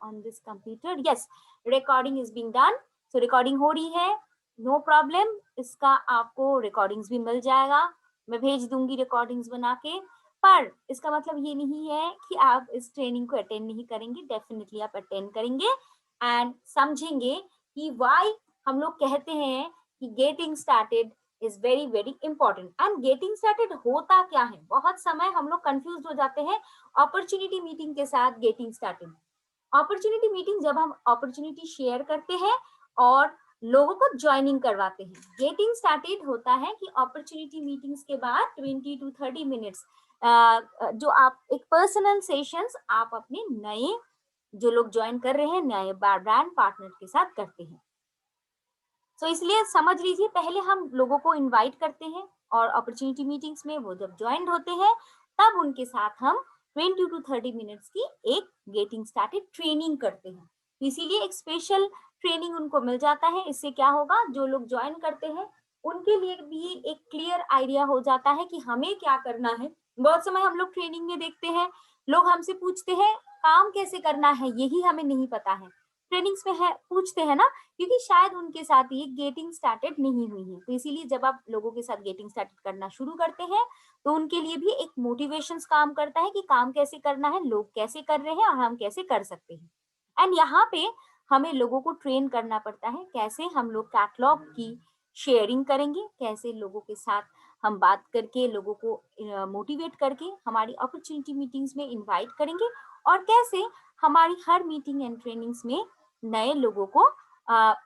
on this computer. Yes, recording is being done. So recording हो रही है, no problem. इसका आपको recordings भी मिल जाएगा, मैं भेज दूंगी recordings बना के. पर इसका मतलब ये नहीं है कि आप इस ट्रेनिंग को अटेंड नहीं करेंगे. डेफिनेटली आप अटेंड करेंगे एंड समझेंगे कि वाई हम लोग कहते हैं कि getting started is very very important. And getting started होता क्या है, बहुत समय हम लोग कंफ्यूज हो जाते हैं अपॉर्चुनिटी मीटिंग के साथ. गेटिंग स्टार्टेड अपॉर्चुनिटी मीटिंग जब हम अपॉर्चुनिटी शेयर करते हैं और लोगों को ज्वाइनिंग करवाते हैं. गेटिंग स्टार्टेड होता है कि अपॉर्चुनिटी मीटिंग्स के बाद 20 to 30 मिनट्स जो आप एक पर्सनल सेशंस आप अपने नए जो लोग ज्वाइन कर रहे हैं नए ब्रांड पार्टनर के साथ करते हैं. तो इसलिए समझ लीजिए, पहले हम लोगों को इनवाइट करते हैं और अपॉर्चुनिटी मीटिंग्स में वो जब ज्वाइन होते हैं तब उनके साथ हम 20 to 30 मिनट्स की एक गेटिंग स्टार्टेड ट्रेनिंग करते हैं. इसीलिए एक स्पेशल ट्रेनिंग उनको मिल जाता है. इससे क्या होगा, जो लोग ज्वाइन करते हैं उनके लिए भी एक क्लियर आइडिया हो जाता है कि हमें क्या करना है. बहुत समय हम लोग ट्रेनिंग में देखते हैं लोग हमसे पूछते हैं काम कैसे करना है, यही हमें नहीं पता है. ट्रेनिंग्स में है पूछते हैं ना, क्योंकि शायद उनके साथ ये गेटिंग स्टार्टेड नहीं हुई है. तो इसीलिए जब आप लोगों के साथ गेटिंग स्टार्टेड करना शुरू करते हैं तो उनके लिए भी एक मोटिवेशन काम करता है कि काम कैसे करना है, लोग कैसे कर रहे हैं और हम कैसे कर सकते हैं. एंड यहाँ पे हमें लोगों को ट्रेन करना पड़ता है कैसे हम लोग कैटलॉग की शेयरिंग करेंगे, कैसे लोगों के साथ हम बात करके लोगों को मोटिवेट करके हमारी अपॉर्चुनिटी मीटिंग्स में इनवाइट करेंगे और कैसे हमारी हर मीटिंग एंड ट्रेनिंग्स में नए लोगों को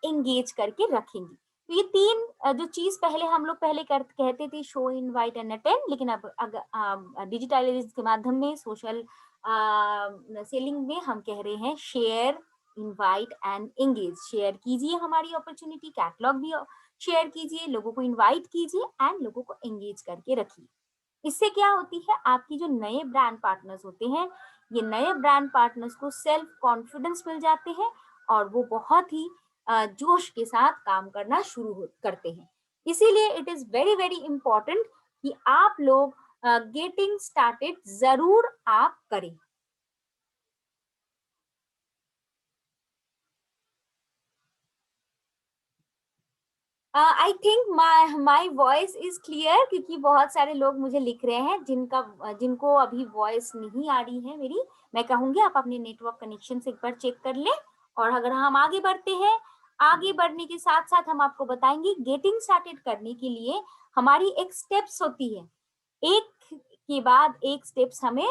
एंगेज करके रखेंगे. तो ये तीन जो चीज पहले हम लोग कहते थे शो, इनवाइट एंड अटेंड, लेकिन अब डिजिटलाइजेशन के माध्यम में सोशल सेलिंग में हम कह रहे हैं share, invite and engage. Share कीजिए हमारी अपॉर्चुनिटी, कैटलॉग भी शेयर कीजिए, लोगों को इनवाइट कीजिए एंड लोगों को एंगेज करके रखिए. इससे क्या होती है, आपकी जो नए ब्रांड पार्टनर्स होते हैं, ये नए ब्रांड पार्टनर्स को सेल्फ कॉन्फिडेंस मिल जाते हैं और वो बहुत ही जोश के साथ काम करना शुरू करते हैं. इसीलिए it is very very important कि आप लोग गेटिंग स्टार्टेड जरूर आप करें. I think my voice is clear, क्योंकि बहुत सारे लोग मुझे लिख रहे हैं जिनको अभी वॉइस नहीं आ रही है मेरी. मैं कहूंगी आप अपने नेटवर्क कनेक्शन से एक बार चेक कर लें. और अगर हम आगे बढ़ते हैं, आगे बढ़ने के साथ साथ हम आपको बताएंगे गेटिंग स्टार्टेड करने के लिए हमारी एक स्टेप्स होती है. एक के बाद एक स्टेप्स हमें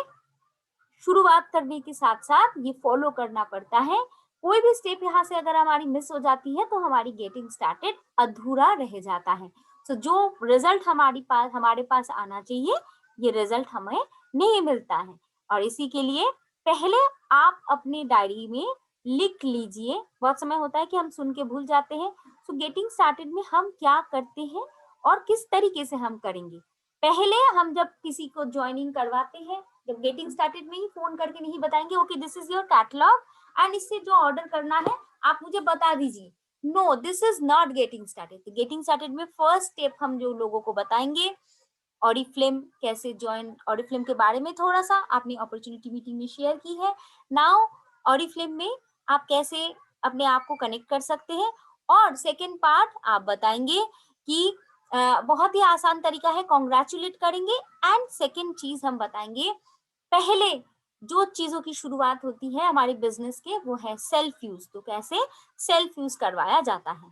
शुरुआत करने के साथ साथ ये फॉलो करना पड़ता है. कोई भी स्टेप यहाँ से अगर हमारी मिस हो जाती है तो हमारी गेटिंग स्टार्टेड अधूरा रह जाता है. तो जो रिजल्ट हमारे पास आना चाहिए, ये रिजल्ट हमें नहीं मिलता है. और इसी के लिए पहले आप अपनी डायरी में लिख लीजिए. बहुत समय होता है कि हम सुन के भूल जाते हैं. तो गेटिंग स्टार्टेड में हम क्या करते हैं और किस तरीके से हम करेंगे. पहले हम जब किसी को ज्वाइनिंग करवाते हैं, जब गेटिंग स्टार्टेड में ही फोन करके नहीं बताएंगे okay this is your catalogue and इससे जो ऑर्डर करना है आप मुझे बता दीजिए. No, this is not getting started. Getting started में फर्स्ट स्टेप हम जो लोगों को बताएंगे, ऑरिफ्लेम कैसे ज्वाइन, ऑरिफ्लेम के बारे में थोड़ा सा आपने अपॉर्चुनिटी मीटिंग में शेयर की है. नाउ ऑरिफ्लेम में आप कैसे अपने आप को कनेक्ट कर सकते हैं. और सेकेंड पार्ट आप बताएंगे कि बहुत ही आसान तरीका है, कॉन्ग्रेचुलेट करेंगे. एंड सेकेंड चीज हम बताएंगे, पहले जो चीजों की शुरुआत होती है हमारे बिजनेस के वो है सेल्फ यूज. तो कैसे सेल्फ यूज करवाया जाता है.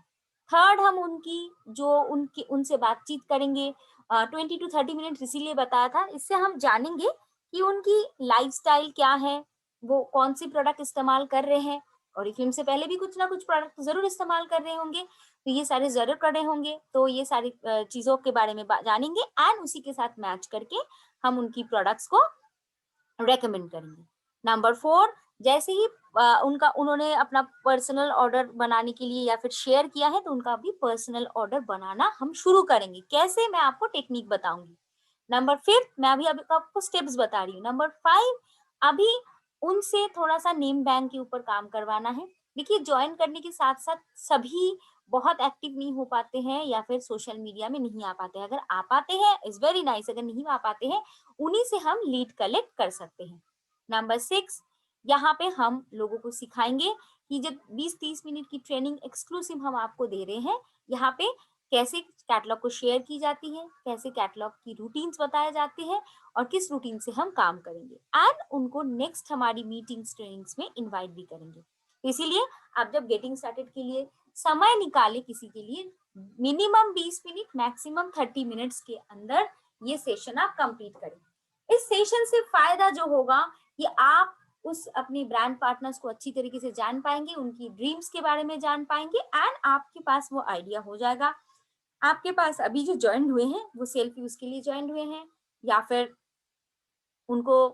थर्ड हम उनसे बातचीत करेंगे. 20 to 30 मिनट इसीलिए बताया था, इससे हम जानेंगे कि उनकी लाइफस्टाइल क्या है, वो कौन सी प्रोडक्ट इस्तेमाल कर रहे हैं. और फिल्म से पहले भी कुछ ना कुछ प्रोडक्ट जरूर इस्तेमाल कर रहे होंगे, तो ये सारे जरूर कर रहे होंगे. तो ये सारी चीजों के बारे में जानेंगे एंड उसी के साथ मैच करके हम उनकी प्रोडक्ट्स को रेकमेंड करेंगे. नंबर 4, जैसे ही उन्होंने अपना पर्सनल ऑर्डर बनाने के लिए या फिर शेयर किया है तो उनका भी पर्सनल ऑर्डर बनाना हम शुरू करेंगे. कैसे, मैं आपको टेक्निक बताऊंगी. नंबर 5, मैं अभी आपको स्टेप्स बता रही हूँ. नंबर 5, अभी उनसे थोड़ा सा नेम बैंक के ऊपर काम करवाना है. देखिए, ज्वाइन करने के साथ साथ सभी बहुत एक्टिव नहीं हो पाते हैं या फिर सोशल मीडिया में नहीं आ पाते हैं. अगर आ पाते हैं इज वेरी नाइस, अगर नहीं आ पाते हैं उन्हीं से हम लीड कलेक्ट कर सकते हैं. नंबर 6, यहाँ पे हम लोगों को सिखाएंगे कि जब 20-30 मिनट की ट्रेनिंग एक्सक्लूसिव हम आपको दे रहे हैं, यहाँ पे कैसे कैटलॉग को शेयर की जाती है, कैसे कैटलॉग की रूटीन्स बताए जाते हैं और किस रूटीन से हम काम करेंगे, एंड उनको नेक्स्ट हमारी मीटिंग्स ट्रेनिंग्स में इनवाइट भी करेंगे। इसीलिए आप जब गेटिंग स्टार्टेड के लिए समय निकाले किसी के लिए, मिनिमम 20 मिनट मैक्सिमम 30 मिनट्स के अंदर ये सेशन आप कंप्लीट करें। इस सेशन से फायदा जो होगा कि आप उस अपने ब्रांड पार्टनर्स को अच्छी तरीके से जान पाएंगे, उनकी ड्रीम्स के बारे में जान पाएंगे, एंड आपके पास वो आइडिया हो जाएगा। आपके पास अभी जो ज्वाइन हुए हैं वो सेल्फ यूज के लिए ज्वाइन हुए हैं, या फिर उनको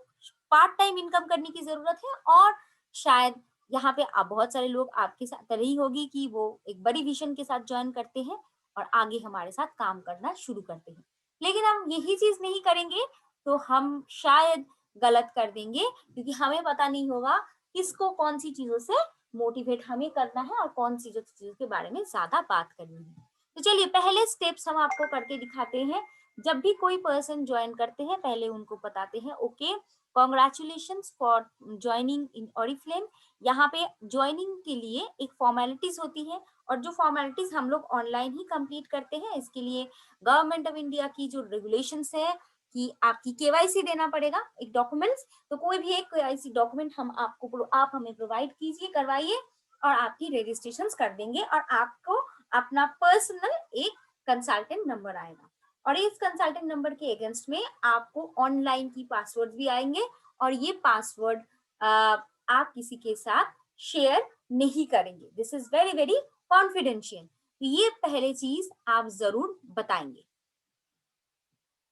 पार्ट टाइम इनकम करने की जरूरत है, और शायद यहाँ पे आप बहुत सारे लोग आपके साथ तरह ही होगी कि वो एक बड़ी विजन के साथ ज्वाइन करते हैं और आगे हमारे साथ काम करना शुरू करते हैं। लेकिन हम यही चीज नहीं करेंगे तो हम शायद गलत कर देंगे, क्योंकि हमें पता नहीं होगा किसको कौन सी चीजों से मोटिवेट हमें करना है और कौन सी जो चीजों के बारे में ज्यादा बात करनी है। तो चलिए पहले स्टेप्स हम आपको करके दिखाते हैं। जब भी कोई पर्सन ज्वाइन करते हैं पहले उनको बताते हैं, okay congratulations for joining in Oriflame. यहाँ पे ज्वाइनिंग के लिए एक फॉर्मेलिटीज होती है, और जो फॉर्मेलिटीज हम लोग ऑनलाइन ही कंप्लीट करते हैं। इसके लिए गवर्नमेंट ऑफ इंडिया की जो रेगुलेशंस है कि आपकी केवाईसी देना पड़ेगा, एक डॉक्यूमेंट्स। तो कोई भी एक केवाईसी डॉक्यूमेंट हम आपको आप हमें प्रोवाइड कीजिए, करवाइए, और आपकी रजिस्ट्रेशन कर देंगे, और आपको अपना पर्सनल एक कंसल्टेंट नंबर आएगा, और इस कंसल्टेंट नंबर के अगेंस्ट में आपको ऑनलाइन की पासवर्ड भी आएंगे, और ये पासवर्ड आप किसी के साथ शेयर नहीं करेंगे। This is very very confidential. तो ये पहले चीज आप जरूर बताएंगे।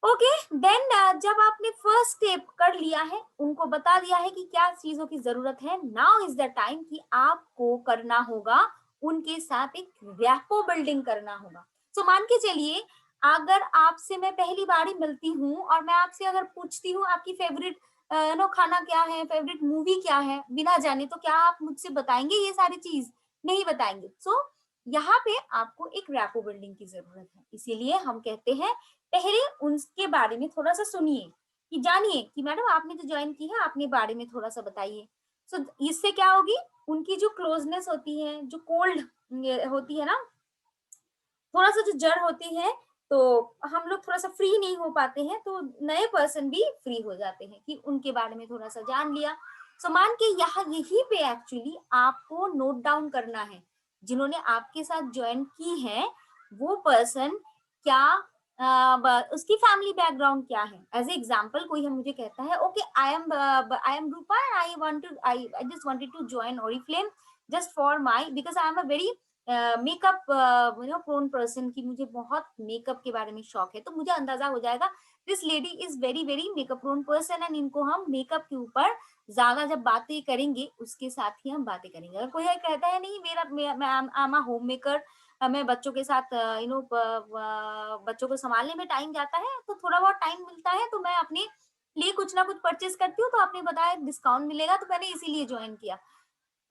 ओके देन जब आपने फर्स्ट स्टेप कर लिया है, उनको बता दिया है कि क्या चीजों की जरूरत है, नाउ इज द टाइम कि आपको करना होगा उनके साथ एक रैपो बिल्डिंग करना होगा। सो मान के चलिए अगर आपसे मैं पहली बार ही मिलती हूँ और मैं आपसे अगर पूछती हूँ आपकी फेवरेट नो खाना क्या है, फेवरेट मूवी क्या है, बिना जाने, तो क्या आप मुझसे बताएंगे ये सारी चीज? नहीं बताएंगे। सो यहाँ पे आपको एक रैपो बिल्डिंग की जरूरत है। इसीलिए हम कहते हैं पहले उनके बारे में थोड़ा सा सुनिए, कि जानिए कि मैडम आपने जो ज्वाइन की है अपने बारे में थोड़ा सा बताइए। सो इससे क्या होगी, उनकी जो क्लोजनेस होती है, जो कोल्ड होती है ना, थोड़ा सा जो जड़ होती है, तो हम लोग थोड़ा सा फ्री नहीं हो पाते हैं, तो नए पर्सन भी फ्री हो जाते हैं कि उनके बारे में थोड़ा सा जान लिया। सो मान के यहाँ यही पे एक्चुअली आपको नोट डाउन करना है, जिन्होंने आपके साथ ज्वाइन की है वो पर्सन क्या उसकी फैमिली बैकग्राउंड क्या है। एज ए एग्जाम्पल कोई हम मुझे कहता है, okay I am Rupa and I just wanted to join Oriflame just for my, because I am a very makeup prone person, की मुझे बहुत मेकअप के बारे में शौक है। तो मुझे अंदाजा हो जाएगा this lady is very very makeup prone person, and इनको हम मेकअप के ऊपर ज्यादा जब बातें करेंगे उसके साथ ही हम बातें करेंगे। अगर कोई कहता है नहीं मेरा मैं होम मेकर, मैं बच्चों के साथ बच्चों को संभालने में टाइम जाता है, तो थोड़ा बहुत टाइम मिलता है तो मैं अपने लिए कुछ ना कुछ परचेज करती हूँ, तो आपने बताया डिस्काउंट मिलेगा तो मैंने इसीलिए ज्वाइन किया।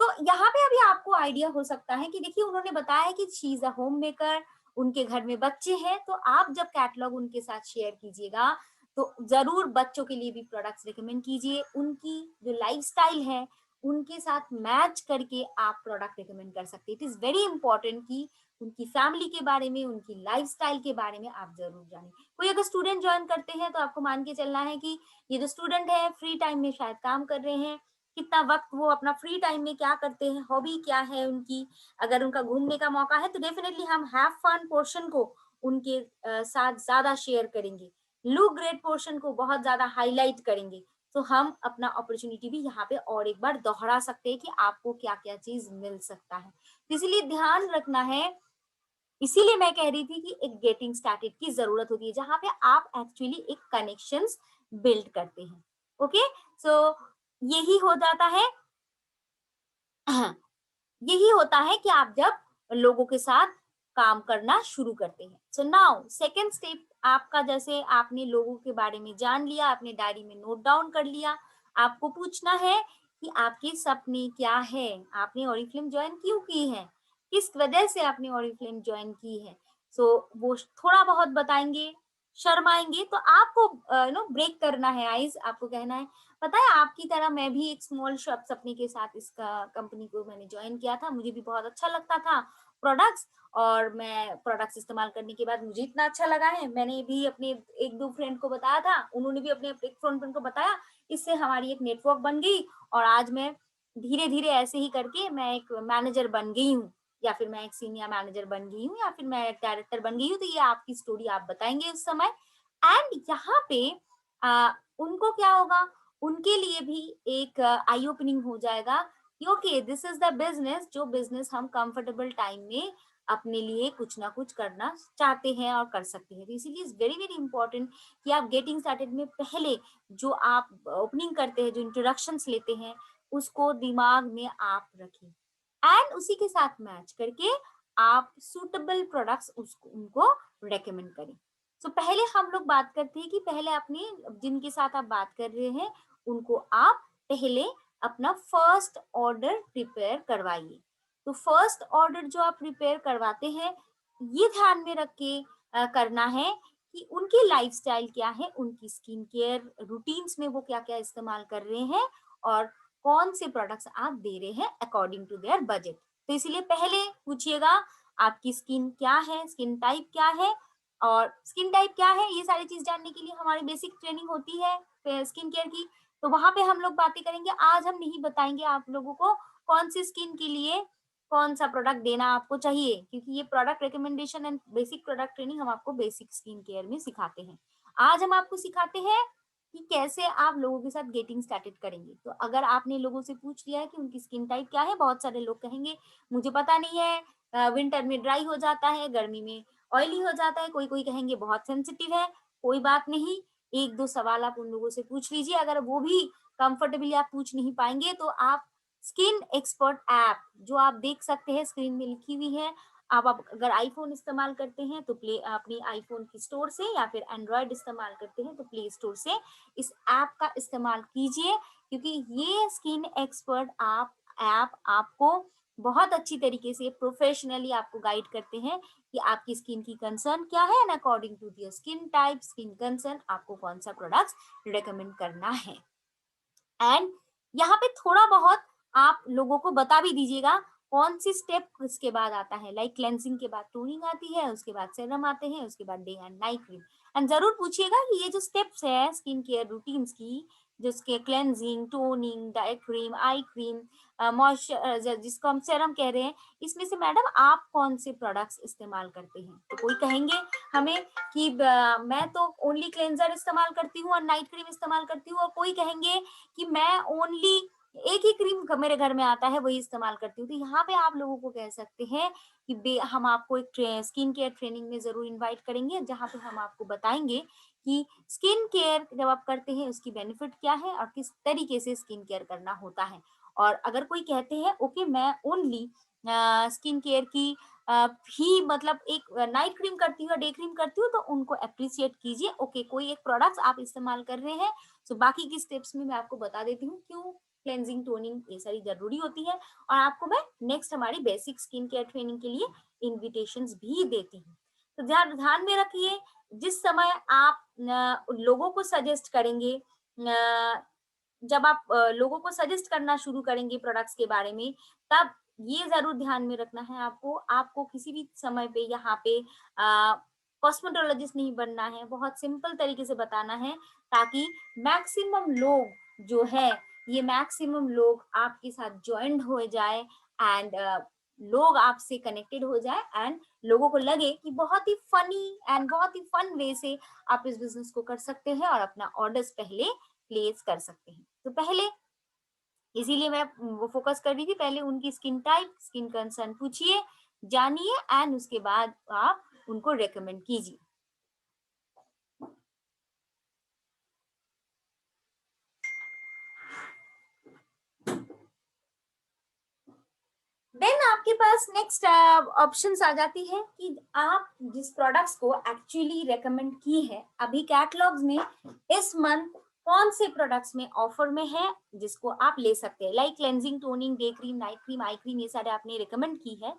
तो यहाँ पे अभी आपको आइडिया हो सकता है कि देखिए उन्होंने बताया कि she is a home maker, उनके घर में बच्चे हैं, तो आप जब कैटलॉग उनके साथ शेयर कीजिएगा तो जरूर बच्चों के लिए भी प्रोडक्ट्स रिकमेंड कीजिए। उनकी जो लाइफस्टाइल है उनके साथ मैच करके आप प्रोडक्ट रिकमेंड कर सकते हैं। इट इज वेरी इंपॉर्टेंट कि उनकी फैमिली के बारे में, उनकी लाइफस्टाइल के बारे में आप जरूर जानें। कोई अगर स्टूडेंट ज्वाइन करते हैं तो आपको मान के चलना है कि ये जो स्टूडेंट है फ्री टाइम में शायद काम कर रहे हैं, कितना वक्त वो अपना फ्री टाइम में क्या करते हैं, हॉबी क्या है उनकी। अगर उनका घूमने का मौका है तो डेफिनेटली हम हैव फन पोर्शन को उनके साथ ज्यादा शेयर करेंगे, लुक ग्रेट पोर्शन को बहुत ज्यादा हाईलाइट करेंगे। तो हम अपना अपॉर्चुनिटी भी यहाँ पे और एक बार दोहरा सकते हैं कि आपको क्या क्या चीज मिल सकता है। इसलिए ध्यान रखना है, इसीलिए मैं कह रही थी कि एक गेटिंग स्टार्टेड की जरूरत होती है जहां पे आप एक्चुअली एक कनेक्शंस बिल्ड करते हैं। ओके सो यही हो जाता है यही होता है कि आप जब लोगों के साथ काम करना शुरू करते हैं। सो नाउ सेकेंड स्टेप आपका, जैसे आपने लोगों के बारे में जान लिया, आपने डायरी में नोट डाउन कर लिया, आपको पूछना है कि आपके सपने क्या है, आपने ओरिफ्लेम ज्वाइन क्यों की है, किस वजह से आपने ओरिफ्लेम ज्वाइन की है। सो वो थोड़ा बहुत बताएंगे, शर्माएंगे तो आपको ब्रेक करना है आइज, आपको कहना है पता है आपकी तरह मैं भी एक स्मॉल शॉप सपने के साथ इसका कंपनी को मैंने ज्वाइन किया था, मुझे भी बहुत अच्छा लगता था प्रोडक्ट्स, और मैं प्रोडक्ट्स इस्तेमाल करने के बाद मुझे इतना अच्छा लगा है, मैंने भी अपने एक दो फ्रेंड को बताया था, उन्होंने भी अपने एक फ्रेंड को बताया, इससे हमारी एक नेटवर्क बन गई और आज मैं धीरे धीरे ऐसे ही करके मैं एक मैनेजर बन गई हूँ, या फिर मैं एक सीनियर मैनेजर बन गई हूँ, या फिर मैं एक डायरेक्टर बन गई हूँ। तो ये आपकी स्टोरी आप बताएंगे उस समय। एंड यहाँ पे उनको क्या होगा, उनके लिए भी एक आई ओपनिंग हो जाएगा कि okay this is the business, जो बिजनेस हम कंफर्टेबल टाइम में अपने लिए कुछ ना कुछ करना चाहते हैं और कर सकते हैं। तो इसीलिए इज वेरी वेरी इंपॉर्टेंट कि आप गेटिंग स्टार्टेड में पहले जो आप ओपनिंग करते हैं, जो इंट्रोडक्शंस लेते हैं, उसको दिमाग में आप रखें एंड उसी के साथ मैच करके आप सुटेबल प्रोडक्ट्स उसको उनको रेकमेंड करें। तो पहले हम लोग बात करते हैं कि पहले अपने जिनके साथ आप बात कर रहे हैं उनको आप पहले अपना फर्स्ट ऑर्डर प्रिपेयर करवाइए। तो फर्स्ट ऑर्डर जो आप प्रिपेयर करवाते हैं, ये ध्यान में रख के करना है कि उनकी लाइफस्टाइल क्या है, उनकी स्किन केयर रूटीन्स में वो क्या क्या इस्तेमाल कर रहे हैं और कौन से प्रोडक्ट्स आप दे रहे हैं अकॉर्डिंग टू देयर बजट। तो इसीलिए पहले पूछिएगा आपकी स्किन क्या है, स्किन टाइप क्या है, और स्किन टाइप क्या है ये सारी चीज जानने के लिए हमारी बेसिक ट्रेनिंग होती है स्किन केयर की, तो वहां पे हम लोग बातें करेंगे। आज हम नहीं बताएंगे आप लोगों को कौन सी स्किन के लिए कौन सा प्रोडक्ट देना आपको चाहिए, क्योंकि ये product recommendation and basic product training हम आपको बेसिक स्किन केयर में सिखाते हैं। आज हम आपको सिखाते हैं कि कैसे आप लोगों के साथ गेटिंग स्टार्टेड करेंगे। तो अगर आपने लोगों से पूछ लिया है कि उनकी स्किन टाइप क्या है, बहुत सारे लोग कहेंगे मुझे पता नहीं है, विंटर में ड्राई हो जाता है, गर्मी में ऑयली हो जाता है, कोई कोई कहेंगे बहुत सेंसिटिव है। कोई बात नहीं, एक दो सवाल आप उन लोगों से पूछ लीजिए, अगर वो भी कंफर्टेबली आप पूछ नहीं पाएंगे तो आप स्किन एक्सपर्ट ऐप जो आप देख सकते हैं स्क्रीन में लिखी हुई है, आप अगर आईफोन इस्तेमाल करते हैं तो प्ले अपनी आईफोन की स्टोर से, या फिर एंड्रॉयड इस्तेमाल करते हैं तो प्ले स्टोर से इस ऐप का इस्तेमाल कीजिए, क्योंकि ये स्किन एक्सपर्ट ऐप आपको बहुत अच्छी तरीके से प्रोफेशनली आपको गाइड करते हैं कि आपकी स्किन की कंसर्न क्या है and according to your skin type, skin concern आपको कौन सा प्रोडक्ट्स रिकमेंड करना है। एंड यहाँ पे थोड़ा बहुत आप लोगों को बता भी दीजिएगा कौन सी स्टेप इसके बाद आता है, लाइक क्लेंजिंग के बाद टोनिंग आती है, उसके बाद सेरम आते हैं, उसके बाद day and night cream. And जरूर पूछिएगा कि ये जो स्टेप्स है स्किन केयर रूटीन्स की, जिसके cleansing, toning, day cream, eye cream, moisturiser जिसको हम सेरम कह रहे हैं, इसमें से मैडम आप कौन से प्रोडक्ट्स इस्तेमाल करते हैं। तो कोई कहेंगे हमें कि मैं तो ओनली क्लेंजर इस्तेमाल करती हूँ और नाइट क्रीम इस्तेमाल करती हूँ, और कोई कहेंगे कि मैं ओनली एक ही क्रीम मेरे घर में आता है वही इस्तेमाल करती हूँ। तो यहाँ पे आप लोगों को कह सकते हैं कि हम आपको एक स्किन केयर ट्रेनिंग में जरूर इनवाइट करेंगे, जहाँ पे हम आपको बताएंगे कि स्किन केयर जब आप करते हैं उसकी बेनिफिट क्या है और किस तरीके से स्किन केयर करना होता है। और अगर कोई कहते हैं ओके मैं ओनली स्किन केयर की ही मतलब एक नाइट क्रीम करती हूँ, डे क्रीम करती हूँ, तो उनको अप्रिशिएट कीजिए। ओके कोई एक प्रोडक्ट्स आप इस्तेमाल कर रहे हैं, सो बाकी की स्टेप्स में मैं आपको बता देती हूँ क्यों क्लेंजिंग, टोनिंग ये सारी जरूरी होती है, और आपको मैं नेक्स्ट हमारी बेसिक स्किन केयर ट्रेनिंग के लिए इन्विटेशंस भी देती हूँ। तो ध्यान ध्यान में रखिए, जिस समय आप लोगों को सजेस्ट करेंगे, जब आप लोगों को सजेस्ट करना शुरू करेंगे प्रोडक्ट्स के बारे में, तब ये जरूर ध्यान में रखना है आपको, आपको किसी भी समय पे यहाँ पे कॉस्मेटोलॉजिस्ट नहीं बनना है, बहुत सिंपल तरीके से बताना है ताकि मैक्सिमम लोग जो है, ये मैक्सिमम लोग आपके साथ ज्वाइंट हो जाए एंड लोग आपसे कनेक्टेड हो जाए एंड लोगों को लगे कि बहुत ही फनी एंड बहुत ही फन वे से आप इस बिजनेस को कर सकते हैं और अपना ऑर्डर्स पहले प्लेस कर सकते हैं। तो पहले इसीलिए मैं वो फोकस कर रही थी, पहले उनकी स्किन टाइप, स्किन कंसर्न पूछिए, जानिए एंड उसके बाद आप उनको रेकमेंड कीजिए। देन आपके पास नेक्स्ट ऑप्शंस आ जाती है कि आप जिस प्रोडक्ट्स को एक्चुअली रेकमेंड की है, अभी कैटलॉग्स में इस मंथ कौन से प्रोडक्ट्स में ऑफर में है जिसको आप ले सकते हैं, like cleansing, toning, day cream, night cream, eye cream, ये सारे आपने रिकमेंड की है,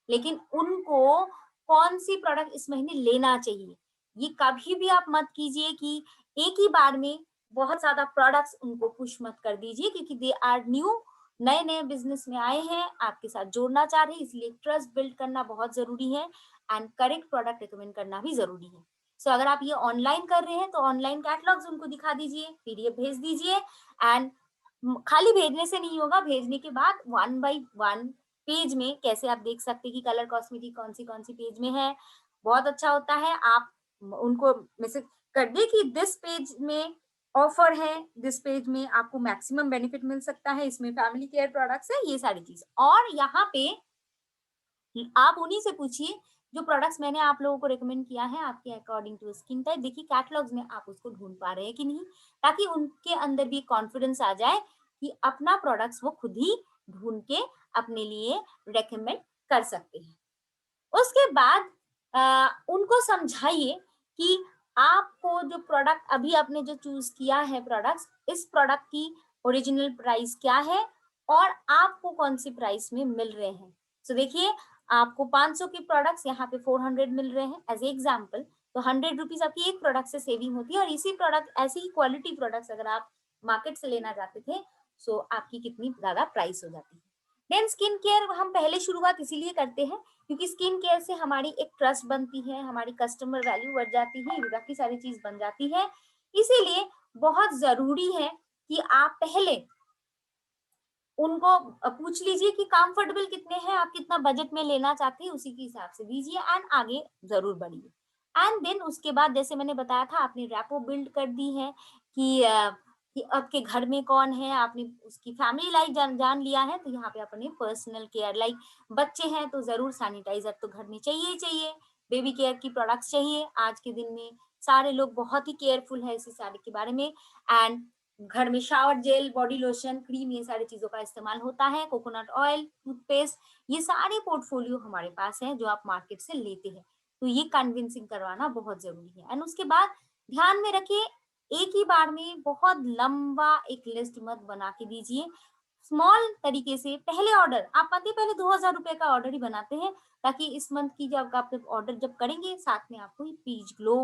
लेकिन उनको कौन सी प्रोडक्ट इस महीने लेना चाहिए, ये कभी भी आप मत कीजिए कि एक ही बार में बहुत ज़्यादा प्रोडक्ट्स उनको पुश मत कर दीजिए, क्योंकि दे आर न्यू, नए-नए बिज़नेस में आए हैं, आपके साथ जोड़ना चाह रहे हैं, इसलिए ट्रस्ट बिल्ड करना बहुत ज़रूरी है एंड करेक्ट प्रोडक्ट रिकमेंड करना भी ज़रूरी है। सो अगर आप ये ऑनलाइन कर रहे हैं तो ऑनलाइन कैटलॉग्स उनको दिखा दीजिए, पीडीएफ भेज दीजिए एंड खाली भेजने से नहीं होगा, भेजने के बाद वन बाय वन पेज में कैसे आप देख सकते हैं कि कलर कॉस्मेटिक कौन सी पेज में है, बहुत अच्छा होता है। आप उनको मैसेज कर दें कि दिस पेज में ऑफर है, दिस पेज में आपको मैक्सिमम बेनिफिट मिल सकता है, इसमें फैमिली केयर प्रोडक्ट्स है, ये सारी चीज़। और यहाँ पे आप उन्हीं से पूछिए जो प्रोडक्ट्स मैंने आप लोगों को रिकमेंड किया है आपके अकॉर्डिंग टू स्किन टाइप। देखिए कैटलॉग्स में आप उसको ढूंढ पा रहे हैं कि नहीं, ताकि उनके अंदर भी कॉन्फिडेंस आ जाए कि अपना प्रोडक्ट्स वो खुद ही ढूंढ के अपने लिए रेकमेंड कर सकते हैं। उसके बाद उनको समझाइए कि आपको जो प्रोडक्ट अभी आपने जो चूज किया है प्रोडक्ट्स, इस प्रोडक्ट की ओरिजिनल प्राइस क्या है और आपको कौन सी प्राइस में मिल रहे हैं। सो देखिए, आपको 500 के प्रोडक्ट्स यहाँ पे 400 मिल रहे हैं एज एग्जाम्पल, तो 100 रुपीज आपकी एक प्रोडक्ट से सेविंग होती है। और इसी प्रोडक्ट, ऐसी ही क्वालिटी प्रोडक्ट्स अगर आप मार्केट से लेना चाहते थे, सो आपकी कितनी ज्यादा प्राइस हो जाती है। देन स्किन केयर हम पहले शुरुआत इसीलिए करते हैं क्योंकि स्किन केयर से हमारी एक ट्रस्ट बनती है, हमारी कस्टमर वैल्यू बढ़ जाती है, बाकी सारी चीज बन जाती है। इसीलिए बहुत जरूरी है कि आप पहले उनको पूछ लीजिए कि कंफर्टेबल कितने हैं, आप कितना बजट में लेना चाहते हैं, उसी के हिसाब से दीजिए एंड आगे जरूर बढ़िए। एंड देन उसके बाद जैसे मैंने बताया था, आपने रैपो बिल्ड कर दी है कि कि आपके घर में कौन है, आपने उसकी फैमिली लाइफ जान लिया है, तो यहाँ पे अपने पर्सनल केयर लाइक बच्चे हैं तो जरूर सैनिटाइजर तो घर में चाहिए ही चाहिए, बेबी केयर की प्रोडक्ट्स चाहिए। आज के दिन में सारे लोग बहुत ही केयरफुल है इसी सारे के बारे में। एंड घर में shower gel, body lotion, cream, ये सारी चीजों का इस्तेमाल होता है, कोकोनट ऑयल, टूथपेस्ट, ये सारे पोर्टफोलियो हमारे पास है जो आप मार्केट से लेते हैं। तो ये कन्विंसिंग करवाना बहुत जरूरी है। एंड उसके बाद ध्यान में रखिए, एक ही बार में बहुत लंबा एक लिस्ट मत बना के दीजिए, स्मॉल तरीके से पहले ऑर्डर आप पति पहले 2000 रुपए का ऑर्डर ही बनाते हैं, ताकि इस मंथ की जब आप ऑर्डर जब करेंगे, साथ में आपको पीच ग्लो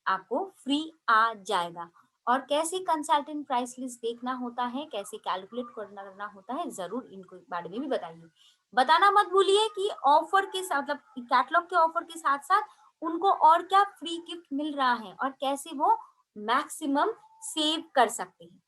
आपको फ्री आ जाएगा। और कैसे कंसल्टेंट प्राइस लिस्ट देखना होता है, कैसे कैलकुलेट करना होता है, जरूर इनको बारे में भी बताइए। बताना मत भूलिए कि ऑफर के साथ, मतलब कैटलॉग के ऑफर के साथ साथ उनको और क्या फ्री गिफ्ट मिल रहा है और कैसे वो मैक्सिमम सेव कर सकते हैं।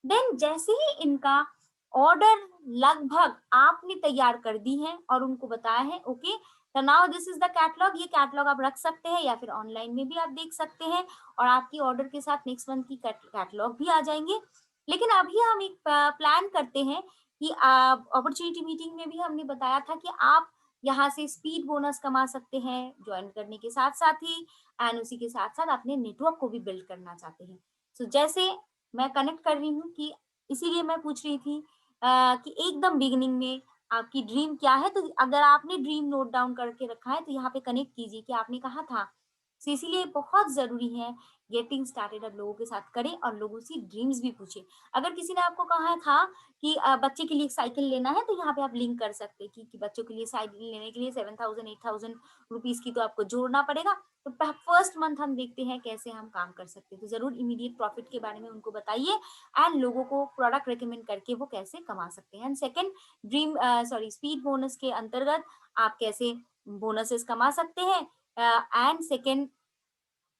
देन जैसे ही इनका ऑर्डर लगभग आपने तैयार कर दी है और उनको बताया है, ओके तो now this is the catalogue, ये कैटलॉग आप रख सकते हैं या फिर ऑनलाइन में भी आप देख सकते हैं और आपकी ऑर्डर के साथ नेक्स्ट मंथ की कैटलॉग भी आ जाएंगे। लेकिन अभी हम एक प्लान करते हैं कि अपॉर्चुनिटी मीटिंग में भी हमने बताया था कि आप यहाँ से स्पीड बोनस कमा सकते हैं ज्वाइन करने के साथ साथ ही, एंड उसी के साथ साथ अपने नेटवर्क को भी बिल्ड करना चाहते हैं। सो जैसे मैं कनेक्ट कर रही हूँ कि इसीलिए मैं पूछ रही थी कि एकदम बिगिनिंग में आपकी ड्रीम क्या है, तो अगर आपने ड्रीम नोट डाउन करके रखा है तो यहाँ पे कनेक्ट कीजिए कि आपने कहा था। तो इसीलिए बहुत जरूरी है गेटिंग स्टार्टेड अब लोगों के साथ करें और लोगों से ड्रीम्स भी पूछे। अगर किसी ने आपको कहा था कि बच्चे के लिए साइकिल लेना है, तो यहाँ पे आप लिंक कर सकते हैं कि बच्चों के लिए साइकिल लेने के लिए 7000 8000 रुपीज की तो आपको जोड़ना पड़ेगा। तो फर्स्ट मंथ हम देखते हैं कैसे हम काम कर सकते हैं। तो जरूर इमीडिएट प्रॉफिट के बारे में उनको बताइए एंड लोगों को प्रोडक्ट रेकमेंड करके वो कैसे कमा सकते हैं। And second dream speed bonus के अंतर्गत आप कैसे बोनसेस कमा सकते हैं एंड सेकंड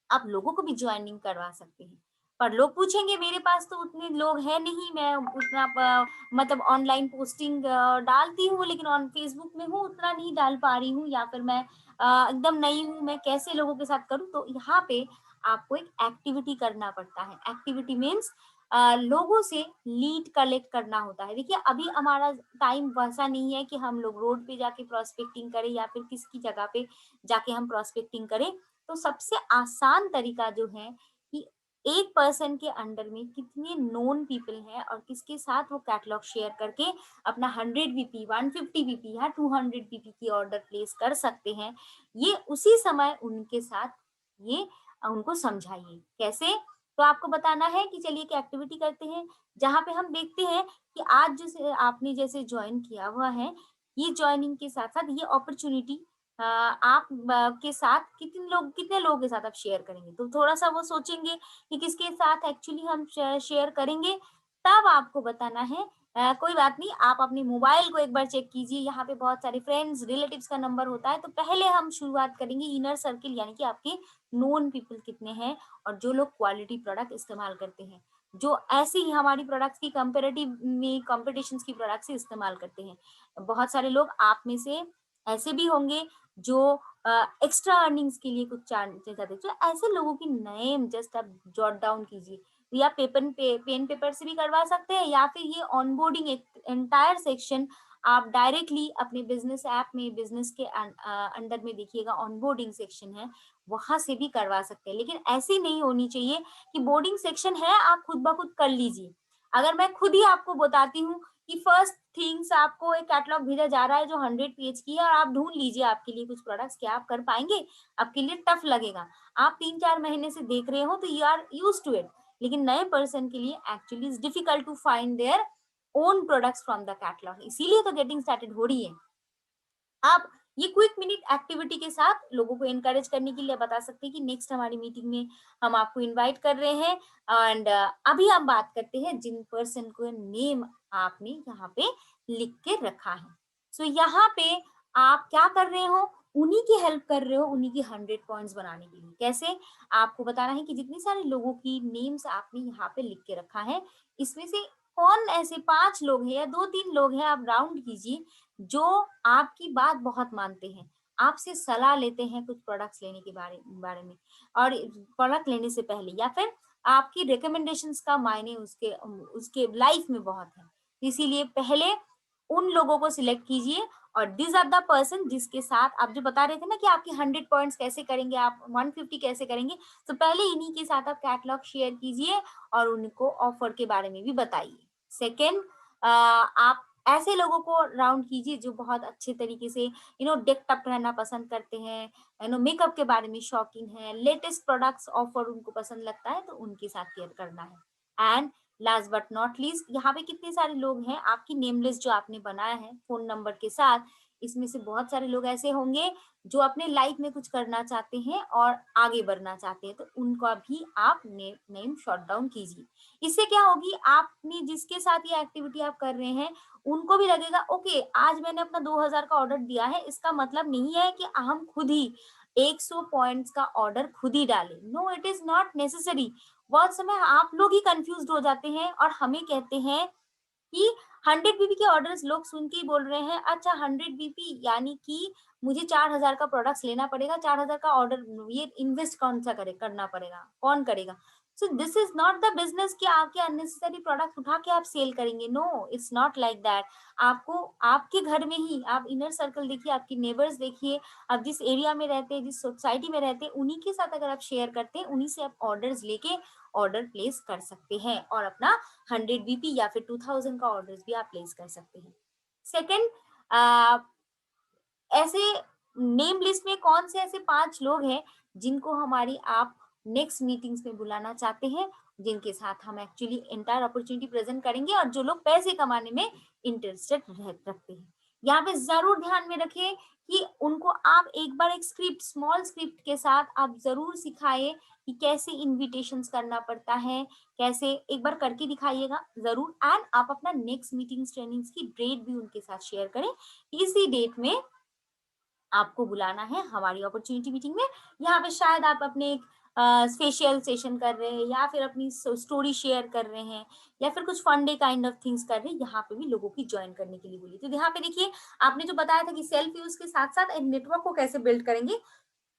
आप लोगों को भी ज्वाइनिंग करवा सकते हैं। पर लोग पूछेंगे मेरे पास तो उतने लोग हैं नहीं, मैं उतना मतलब ऑनलाइन पोस्टिंग डालती हूँ लेकिन ऑन फेसबुक में हूँ उतना नहीं डाल पा रही हूँ, या फिर मैं एकदम नई हूँ, मैं कैसे लोगों के साथ करूँ। तो यहाँ पे आपको एक एक्टिविटी करना पड़ता है। एक्टिविटी मीन्स लोगों से लीड कलेक्ट करना होता है। देखिए अभी हमारा टाइम वैसा नहीं है कि हम लोग रोड पे जाके प्रोस्पेक्टिंग करें या फिर किसी जगह पे जाके हम प्रोस्पेक्टिंग करें। तो सबसे आसान तरीका जो है कि एक पर्सन के अंडर में कितने नोन पीपल हैं और किसके साथ वो कैटलॉग शेयर करके अपना 100 बीपी 150 बीपी या 200 बीपी की ऑर्डर प्लेस कर सकते हैं, ये उसी समय उनके साथ ये उनको समझाइए कैसे। तो आपको बताना है कि चलिए एक एक्टिविटी करते हैं जहाँ पे हम देखते हैं कि आज जैसे आपने जैसे ज्वाइन किया हुआ है, ये ज्वाइनिंग के साथ साथ ये अपॉर्चुनिटी आप के साथ कितने लोगों के साथ आप शेयर करेंगे, तो थोड़ा सा वो सोचेंगे कि किसके साथ एक्चुअली हम शेयर करेंगे, तब आपको बताना है। कोई बात नहीं, आप अपने मोबाइल को एक बार चेक कीजिए, यहाँ पे बहुत सारे फ्रेंड्स रिलेटिव्स का नंबर होता है, तो पहले हम शुरुआत करेंगे इनर सर्किल, यानी कि आपके नोन पीपल कितने हैं और जो लोग क्वालिटी प्रोडक्ट इस्तेमाल करते हैं, जो ऐसे ही हमारी प्रोडक्ट्स की कंपेरेटिव में कॉम्पिटिशन की प्रोडक्ट से इस्तेमाल करते हैं। बहुत सारे लोग आप में से ऐसे भी होंगे जो एक्स्ट्रा अर्निंग्स के लिए कुछ चाहते थे, तो ऐसे लोगों की नेम जस्ट आप जॉट डाउन कीजिए, या पेन पेपर से भी करवा सकते हैं, या फिर ये ऑनबोर्डिंग एक एंटायर सेक्शन आप डायरेक्टली अपने बिजनेस ऐप में, बिजनेस के अंडर में देखिएगा ऑनबोर्डिंग सेक्शन है, वहां से भी करवा सकते हैं। लेकिन ऐसी नहीं होनी चाहिए कि बोर्डिंग सेक्शन है आप खुद ब खुद कर लीजिए। अगर मैं खुद ही आपको बताती हूँ कि फर्स्ट थिंग्स आपको एक कैटलॉग भेजा जा रहा है जो 100 पेज की है और आप ढूंढ लीजिए आपके लिए कुछ प्रोडक्ट्स, क्या आप कर पाएंगे? आपके लिए टफ लगेगा। आप 3-4 महीने से देख रहे हो तो you are used to it, लेकिन नए पर्सन के लिए actually it's difficult to find their own products from the catalogue, इसीलिए तो गेटिंग स्टार्टेड हो रही है। आप ये क्विक मिनट एक्टिविटी के साथ लोगों को एनकरेज करने के लिए बता सकते हैं कि नेक्स्ट हमारी मीटिंग में हम आपको इनवाइट कर रहे हैं, एंड अभी हम बात करते हैं जिन पर्सन को नेम आपने यहाँ पे लिख के रखा है। सो यहाँ पे आप क्या कर रहे हो, उन्हीं की हेल्प कर रहे हो, उन्हीं की 100 पॉइंट्स बनाने के लिए। कैसे? आपको बताना है कि जितने सारे लोगों की नेम्स आपने यहाँ पे लिख के रखा है, इसमें से कौन ऐसे 5 लोग हैं या 2-3 लोग हैं, आप राउंड कीजिए, जो आपकी बात बहुत मानते हैं, आपसे सलाह लेते हैं कुछ प्रोडक्ट्स लेने के बारे बारे में, और प्रोडक्ट लेने से पहले, या फिर आपकी रिकमेंडेशंस का मायने उसके उसके लाइफ में बहुत है। इसीलिए पहले उन लोगों को सिलेक्ट कीजिए, और दिस आर द पर्सन जिसके साथ आप जो बता रहे थे ना कि आपके 100 पॉइंट्स कैसे करेंगे, आप 150 कैसे करेंगे, तो पहले इन्हीं के साथ आप कैटलॉग शेयर कीजिए और उनको ऑफर के बारे में भी बताइए। सेकेंड, आप ऐसे लोगों को राउंड कीजिए जो बहुत अच्छे तरीके से डेक्ड अप रहना पसंद करते हैं, मेकअप के बारे में शौकीन है, लेटेस्ट प्रोडक्ट्स ऑफर उनको पसंद लगता है, तो उनके साथ केयर करना है। And last but not least, यहाँ पे कितने सारे लोग हैं, आपकी नेम लिस्ट जो आपने बनाया है फोन नंबर के साथ, इसमें से बहुत सारे लोग ऐसे होंगे जो अपने लाइफ में कुछ करना चाहते हैं और आगे बढ़ना चाहते हैं, तो उनका भी आप नेम शॉट डाउन कीजिए। इससे क्या होगी, आपने जिसके साथ ये एक्टिविटी आप कर रहे हैं, उनको भी लगेगा ओके, आज मैंने अपना 2000 का ऑर्डर दिया है, इसका मतलब नहीं है कि हम खुद ही 100 पॉइंट्स का ऑर्डर खुद ही डालें। No, it is not necessary. बहुत समय आप लोग ही कंफ्यूज हो जाते हैं और हमें कहते हैं कि 100 बीपी के ऑर्डर्स लोग सुन के ही बोल रहे हैं, अच्छा 100 बीपी यानी कि मुझे 4000 का प्रोडक्ट्स लेना पड़ेगा, 4000 का ऑर्डर, ये इन्वेस्ट कौन सा करना पड़ेगा, कौन करेगा? So this is not the business कि आपके अननेसेसरी प्रोडक्ट उठा के आप सेल करेंगे। No, it's not like that. आपको आपके घर में ही, आप इनर सर्कल देखिए, आपकी नेबर्स देखिए, आप जिस एरिया में रहते हैं, जिस सोसाइटी में रहते हैं, उन्हीं के साथ अगर आप शेयर करते हैं, उन्हीं से आप ऑर्डर्स लेके ऑर्डर प्लेस कर सकते हैं और अपना 100 बीपी या फिर 2000 का ऑर्डर्स भी आप प्लेस कर सकते हैं। सेकंड, ऐसे नेम लिस्ट में कौन से ऐसे 5 लोग हैं जिनको हमारी आप नेक्स्ट मीटिंग्स में बुलाना चाहते हैं, जिनके साथ हम एक्चुअली एंटायर अपॉर्चुनिटी प्रेजेंट करेंगे और जो लोग पैसे कमाने में इंटरेस्टेड रखते हैं। यहाँ पे जरूर ध्यान में रखें कि उनको आप एक बार एक स्क्रिप्ट, स्मॉल स्क्रिप्ट के साथ आप जरूर सिखाएं कि कैसे इनविटेशंस करना पड़ता है, कैसे, एक बार करके दिखाइएगा जरूर। एंड आप अपना नेक्स्ट मीटिंग्स ट्रेनिंग्स की डेट भी उनके साथ शेयर करें, इसी डेट में आपको बुलाना है हमारी अपॉर्चुनिटी मीटिंग में। यहाँ पे शायद आप अपने एक फेशियल सेशन कर रहे हैं, या फिर अपनी स्टोरी शेयर कर रहे हैं, या फिर कुछ fun day kind of things कर रहे हैं, यहाँ पे भी लोगों की ज्वाइन करने के लिए बोलिए। तो यहाँ पे देखिए, आपने जो बताया था कि सेल्फ यूज के साथ साथ एक नेटवर्क को कैसे बिल्ड करेंगे,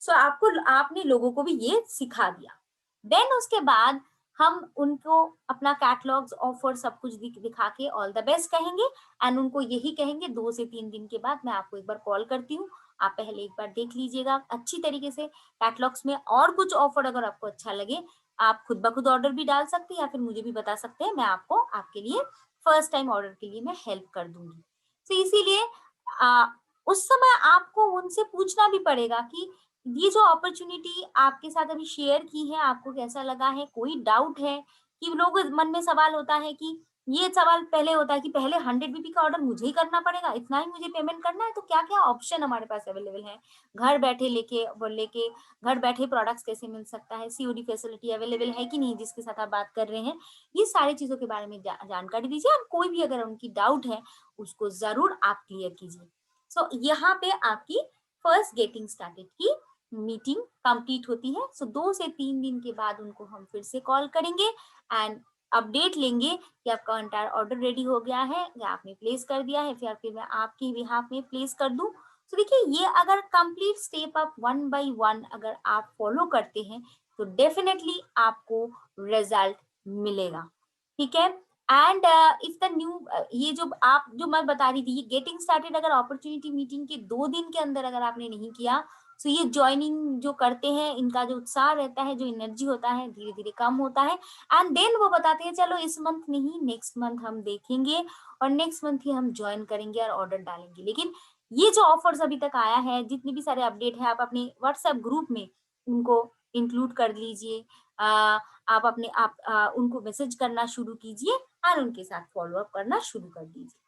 सो आपको, आपने लोगों को भी ये सिखा दिया। देन उसके बाद हम उनको अपना कैटलॉग्स, ऑफर सब कुछ दिखा के ऑल द बेस्ट कहेंगे, एंड उनको यही कहेंगे 2 से 3 दिन के बाद मैं आपको एक बार कॉल करती हूँ, आप पहले एक बार देख लीजिएगा अच्छी तरीके से कैटलॉग्स में, और कुछ ऑफर अगर आपको अच्छा लगे, आप खुद ब खुद ऑर्डर भी डाल सकते हैं, या फिर मुझे भी बता सकते हैं, मैं आपको आपके लिए फर्स्ट टाइम ऑर्डर के लिए मैं हेल्प कर दूंगी। तो इसीलिए उस समय आपको उनसे पूछना भी पड़ेगा कि ये जो अपॉर्चुनिटी आपके साथ अभी शेयर की है, आपको कैसा लगा है, कोई डाउट है, कि लोगों मन में सवाल होता है कि ये सवाल पहले होता है कि पहले 100 बीपी का ऑर्डर मुझे ही करना पड़ेगा, इतना ही मुझे पेमेंट करना है, तो क्या-क्या ऑप्शन हमारे पास अवेलेबल है। घर बैठे लेके घर बैठे प्रोडक्ट्स कैसे मिल सकता है, सीओडी फैसिलिटी अवेलेबल है कि नहीं जिसके साथ आप बात कर रहे हैं। ये सारी चीज़ों के बारे में जानकारी दीजिए और कोई भी अगर उनकी डाउट है, उसको ज़रूर आप क्लियर कीजिए। सो यहाँ पे आपकी फर्स्ट गेटिंग स्टार्टेड की मीटिंग कंप्लीट होती है। सो 2 से 3 दिन के बाद उनको हम फिर से कॉल करेंगे एंड अपडेट लेंगे कि आपका एंटायर ऑर्डर रेडी हो गया है या आपने प्लेस कर दिया है, फिर मैं आपके बिहाफ में प्लेस कर दूं। तो देखिए, ये अगर complete step up one by one अगर आप फॉलो करते हैं तो डेफिनेटली आपको रिजल्ट मिलेगा। ठीक है। एंड इफ द न्यू ये जो मैं बता रही थी, ये गेटिंग स्टार्टेड अगर अपॉर्चुनिटी मीटिंग के 2 दिन के अंदर अगर आपने नहीं किया, तो ये ज्वाइनिंग जो करते हैं, इनका जो उत्साह रहता है, जो एनर्जी होता है, धीरे धीरे कम होता है। एंड देन वो बताते हैं चलो इस मंथ नहीं, नेक्स्ट मंथ हम देखेंगे और नेक्स्ट मंथ ही हम ज्वाइन करेंगे और ऑर्डर डालेंगे। लेकिन ये जो ऑफर्स अभी तक आया है, जितने भी सारे अपडेट है, आप अपने व्हाट्सएप ग्रुप में उनको इंक्लूड कर लीजिए। आप उनको मैसेज करना शुरू कीजिए और उनके साथ फॉलो अप करना शुरू कर दीजिए।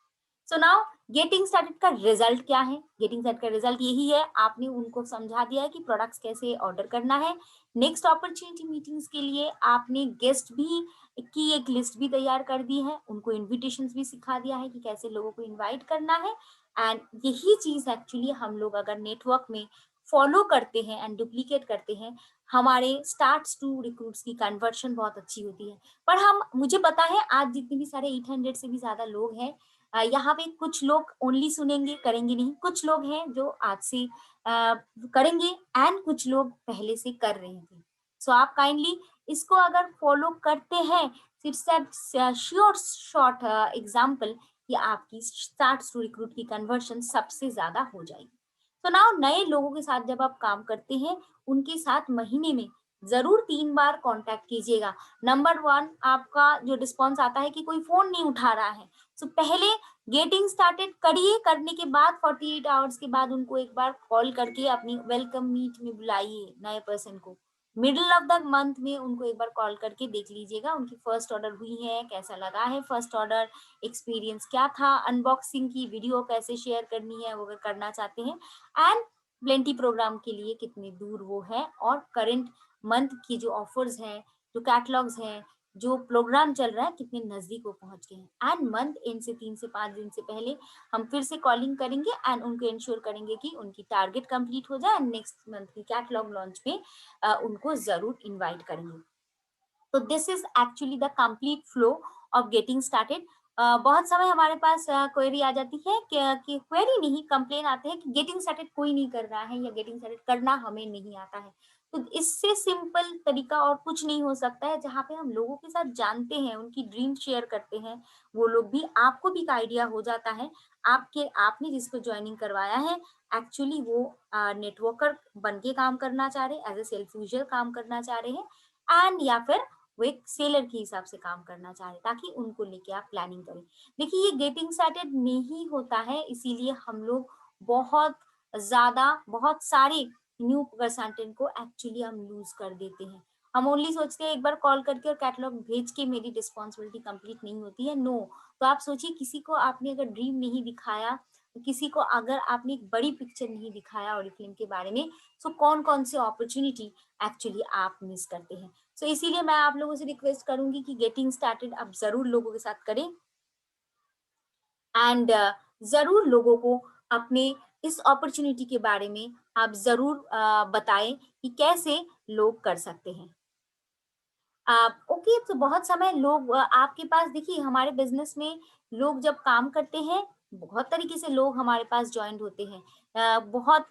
सो नाउ गेटिंग स्टार्टेड का रिजल्ट क्या है? गेटिंग स्टार्टेड का रिजल्ट यही है, आपने उनको समझा दिया है कि प्रोडक्ट्स कैसे ऑर्डर करना है। नेक्स्ट अपॉर्चुनिटी मीटिंग्स के लिए आपने गेस्ट भी की एक लिस्ट भी तैयार कर दी है, उनको इनविटेशंस भी सिखा दिया है कि कैसे लोगों को इनवाइट करना है। एंड यही चीज एक्चुअली हम लोग अगर नेटवर्क में फॉलो करते हैं एंड डुप्लीकेट करते हैं, हमारे स्टार्ट्स टू रिक्रूट्स की कन्वर्शन बहुत अच्छी होती है। पर हम मुझे पता है आज जितने भी सारे 800 से भी ज्यादा लोग हैं, यहाँ पे कुछ लोग ओनली सुनेंगे, करेंगे नहीं। कुछ लोग हैं जो आज से करेंगे एंड कुछ लोग पहले से कर रहे थे। सो आप काइंडली इसको अगर फॉलो करते हैं, सिर्फ श्योर शॉर्ट एग्जाम्पल कि आपकी स्टार्ट टू रिक्रूट की कन्वर्शन सबसे ज्यादा हो जाएगी। तो नाउ नए लोगों के साथ जब आप काम करते हैं, उनके साथ महीने में जरूर 3 बार कांटेक्ट कीजिएगा। नंबर 1, आपका जो रिस्पॉन्स आता है कि कोई फोन नहीं उठा रहा है, तो पहले गेटिंग स्टार्टेड करिए, करने के बाद 48 आवर्स के बाद उनको एक बार कॉल करके अपनी वेलकम मीट में बुलाइए नए पर्सन को। मिडिल ऑफ द मंथ में उनको एक बार कॉल करके देख लीजिएगा उनकी फर्स्ट ऑर्डर हुई है, कैसा लगा है फर्स्ट ऑर्डर, एक्सपीरियंस क्या था, अनबॉक्सिंग की वीडियो कैसे शेयर करनी है वो अगर करना चाहते हैं, एंड प्लेंटी प्रोग्राम के लिए कितनी दूर वो है, और करंट मंथ की जो ऑफर्स हैं, जो कैटलॉग्स हैं, जो प्रोग्राम चल रहा है, कितने नजदीक वो पहुंच गए हैं। एंड मंथ एंड से 3 से 5 दिन से पहले हम फिर से कॉलिंग करेंगे एंड उनको इंश्योर करेंगे कि उनकी टारगेट कंप्लीट हो जाए एंड नेक्स्ट मंथ की कैटलॉग लॉन्च में उनको जरूर इनवाइट करेंगे। तो this is actually the complete flow of getting started. बहुत समय हमारे पास क्वेरी आ जाती है कि क्वेरी नहीं, कंप्लेन आते हैं कि गेटिंग स्टार्टेड कोई नहीं कर रहा है या गेटिंग स्टार्टेड करना हमें नहीं आता है। तो इससे सिंपल तरीका और कुछ नहीं हो सकता है, जहाँ पे हम लोगों के साथ जानते हैं, उनकी ड्रीम शेयर करते हैं, वो लोग भी, आपको भी एक आइडिया हो जाता है। आपने जिसको ज्वाइनिंग करवाया है, एक्चुअली वो नेटवर्कर बन के काम करना चाह रहे, एज ए सेल्फ यूजर काम करना चाह रहे हैं, एंड या फिर वो एक सेलर के हिसाब से काम करना चाह रहे, ताकि उनको लेके आप प्लानिंग करें। देखिए, ये गेटिंग स्टार्टेड नहीं होता है, इसीलिए हम लोग बहुत बहुत सारे न्यू कंसल्टेंट को एक्चुअली हम लूज कर देते हैं। हम ओनली सोचते हैं एक बार कॉल करके और कैटलॉग भेज के मेरी रिस्पॉन्सिबिलिटी कंप्लीट नहीं होती है। नो। तो आप सोचिए, किसी को आपने अगर ड्रीम नहीं दिखाया, किसी को अगर आपने एक बड़ी पिक्चर नहीं दिखाया ऑरिफ्लेम के बारे में, तो कौन कौन से अपॉर्चुनिटी एक्चुअली आप मिस करते हैं। सो इसीलिए मैं आप लोगों से रिक्वेस्ट करूंगी कि गेटिंग स्टार्टेड आप जरूर लोगों के साथ करें एंड जरूर लोगों को अपने इस अपॉर्चुनिटी के बारे में आप जरूर बताएं कि कैसे लोग कर सकते हैं। ओके, तो बहुत समय लोग आपके पास, देखिए हमारे बिजनेस में लोग जब काम करते हैं, बहुत तरीके से लोग हमारे पास ज्वाइंट होते हैं। बहुत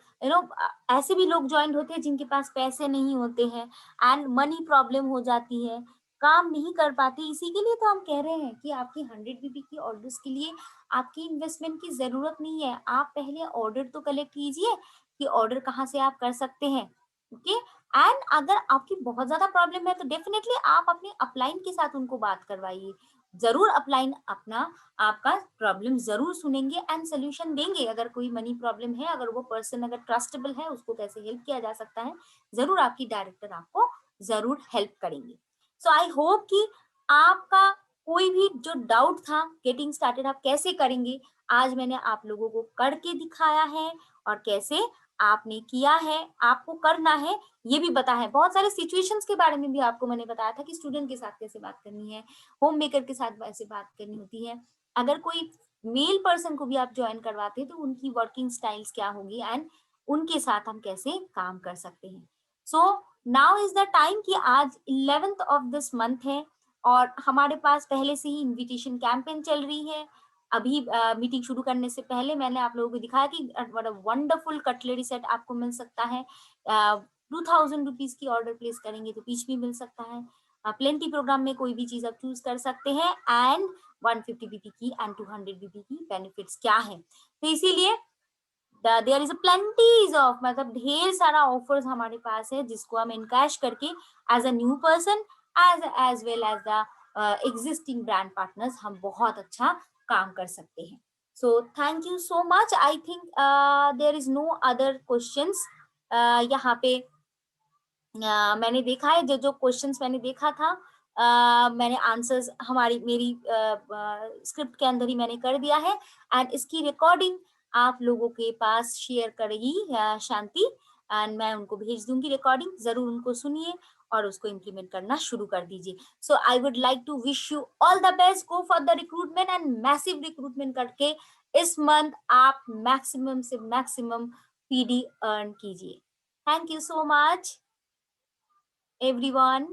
ऐसे भी लोग ज्वाइंट होते हैं जिनके पास पैसे नहीं होते हैं एंड मनी प्रॉब्लम हो जाती है, काम नहीं कर पाते। इसी के लिए तो हम कह रहे हैं कि आपकी 100 बीपी की ऑर्डर्स के लिए आपकी इन्वेस्टमेंट की जरूरत नहीं है। आप पहले ऑर्डर तो कलेक्ट कीजिए कि ऑर्डर कहाँ से आप कर सकते हैं। ओके। एंड अगर आपकी बहुत ज्यादा प्रॉब्लम है, तो डेफिनेटली आप अपने अपलाइन के साथ उनको बात करवाइए। जरूर अपलाइन अपना आपका प्रॉब्लम जरूर सुनेंगे एंड सोल्यूशन देंगे। अगर कोई मनी प्रॉब्लम है, अगर वो पर्सन अगर ट्रस्टेबल है, उसको कैसे हेल्प किया जा सकता है, जरूर आपकी डायरेक्टर आपको जरूर हेल्प करेंगे। सो आई होप कि आपका कोई भी जो डाउट था गेटिंग स्टार्टेड आप कैसे करेंगे, आज मैंने आप लोगों को करके दिखाया है और कैसे आपने किया है, आपको करना है ये भी बताया है। बहुत सारे सिचुएशंस के बारे में भी आपको मैंने बताया था कि स्टूडेंट के साथ कैसे बात करनी है, होम मेकर के साथ कैसे बात करनी होती है। अगर कोई मेल पर्सन को भी आप जॉइन करवाते हैं तो उनकी वर्किंग स्टाइल्स क्या होगी एंड उनके साथ हम कैसे काम कर सकते हैं। So now is the time कि आज 11th ऑफ दिस मंथ है और हमारे पास पहले से ही इनविटेशन कैंपेन चल रही है। अभी मीटिंग शुरू करने से पहले मैंने आप लोगों को दिखाया कि what a wonderful cutlery set आपको मिल सकता है। 2000 रुपीज की ऑर्डर प्लेस करेंगे तो पीच भी मिल सकता है। प्लेंटी प्रोग्राम में कोई भी चीज आप चूज कर सकते हैं एंड 150 बीपी की एंड 200 बीपी की बेनिफिट्स क्या है। तो इसीलिए देयर इज अ प्लेंटीज ऑफ मतलब ढेर सारा ऑफर्स हमारे पास है जिसको हम इनकैश करके as a new person as well as the existing brand partners हम बहुत अच्छा काम कर सकते हैं। So thank you so much. I think there is no other questions यहाँ पे। मैंने देखा है जो जो क्वेश्चंस मैंने देखा था मैंने आंसर्स हमारी मेरी स्क्रिप्ट के अंदर ही मैंने कर दिया है एंड इसकी रिकॉर्डिंग आप लोगों के पास शेयर करेगी शांति एंड मैं उनको भेज दूंगी रिकॉर्डिंग। जरूर उनको सुनिए और उसको इम्प्लीमेंट करना शुरू कर दीजिए। So I would like to wish you all the best. Go for the recruitment and massive recruitment करके इस मंथ आप मैक्सिमम से मैक्सिमम पीडी अर्न कीजिए। Thank you so much everyone।